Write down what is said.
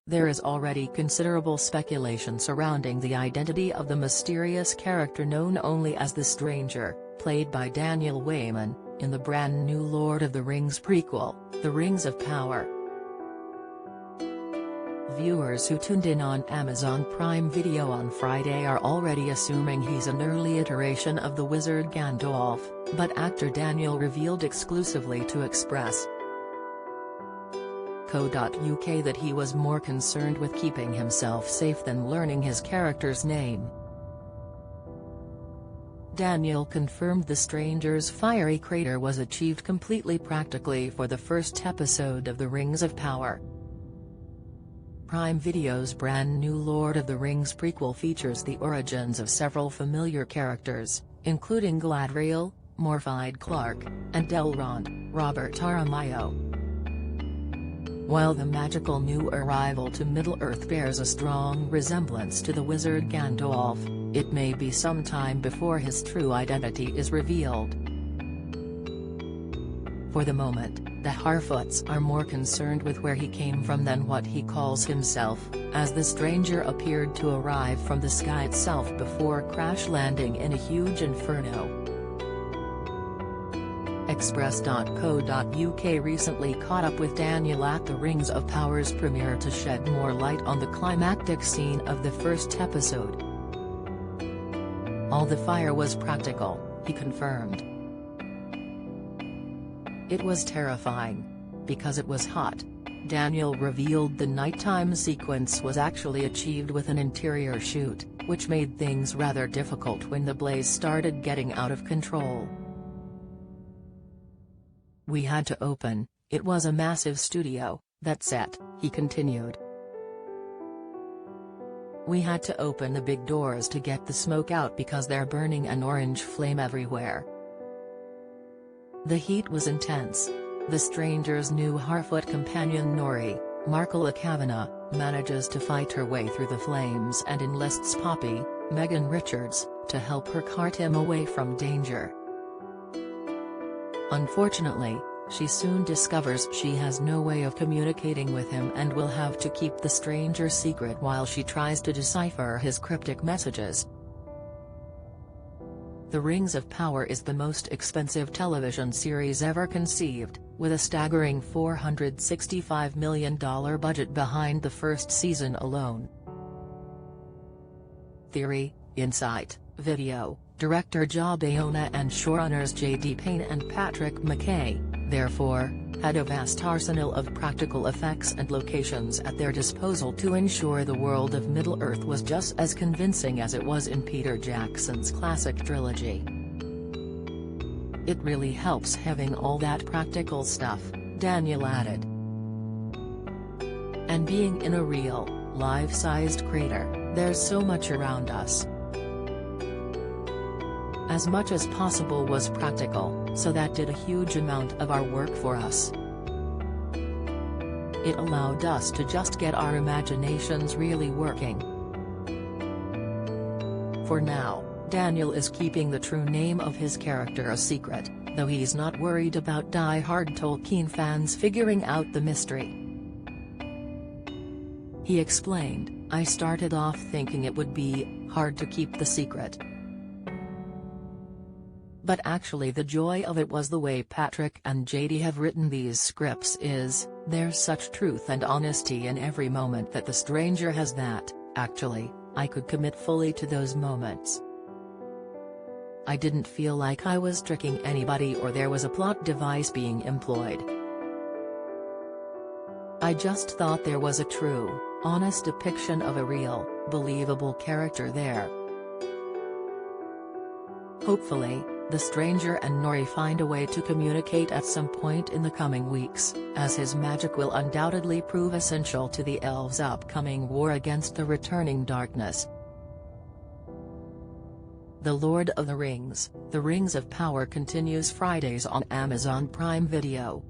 There is already considerable speculation surrounding the identity of the mysterious character known only as the Stranger, played by Daniel Wayman, in the brand new Lord of the Rings prequel, The Rings of Power. Viewers who tuned in on Amazon Prime Video on Friday are already assuming he's an early iteration of the wizard Gandalf, but actor Daniel revealed exclusively to Express. Co.uk that he was more concerned with keeping himself safe than learning his character's name. Daniel confirmed the Stranger's fiery crater was achieved completely practically for the first episode of The Rings of Power. Prime Video's brand new Lord of the Rings prequel features the origins of several familiar characters, including Galadriel, Morfydd Clark, and Elrond, Robert Aramayo. While the magical new arrival to Middle-earth bears a strong resemblance to the wizard Gandalf, it may be some time before his true identity is revealed. For the moment, the Harfoots are more concerned with where he came from than what he calls himself, as the Stranger appeared to arrive from the sky itself before crash-landing in a huge inferno. Express.co.uk recently caught up with Daniel at the Rings of Power's premiere to shed more light on the climactic scene of the first episode. All the fire was practical, he confirmed. It was terrifying. Because it was hot. Daniel revealed the nighttime sequence was actually achieved with an interior shoot, which made things rather difficult when the blaze started getting out of control. We had to open, it was a massive studio, that set, he continued. We had to open the big doors to get the smoke out because they're burning an orange flame everywhere. The heat was intense. The Stranger's new Harfoot companion Nori, Markella Kavanagh, manages to fight her way through the flames and enlists Poppy, Megan Richards, to help her cart him away from danger. Unfortunately, she soon discovers she has no way of communicating with him and will have to keep the Stranger secret while she tries to decipher his cryptic messages. The Rings of Power is the most expensive television series ever conceived, with a staggering $465 million budget behind the first season alone. Theory, Insight, Video, director Joe Bayona and showrunners J.D. Payne and Patrick McKay, therefore, had a vast arsenal of practical effects and locations at their disposal to ensure the world of Middle-earth was just as convincing as it was in Peter Jackson's classic trilogy. It really helps having all that practical stuff, Daniel added. And being in a real, life-sized crater, there's so much around us. As much as possible was practical, so that did a huge amount of our work for us. It allowed us to just get our imaginations really working. For now, Daniel is keeping the true name of his character a secret, though he's not worried about die-hard Tolkien fans figuring out the mystery. He explained, "I started off thinking it would be hard to keep the secret. But actually the joy of it was the way Patrick and JD have written these scripts there's such truth and honesty in every moment that the Stranger has that, actually, I could commit fully to those moments. I didn't feel like I was tricking anybody or there was a plot device being employed. I just thought there was a true, honest depiction of a real, believable character there." Hopefully, the Stranger and Nori find a way to communicate at some point in the coming weeks, as his magic will undoubtedly prove essential to the elves' upcoming war against the returning darkness. The Lord of the Rings, The Rings of Power continues Fridays on Amazon Prime Video.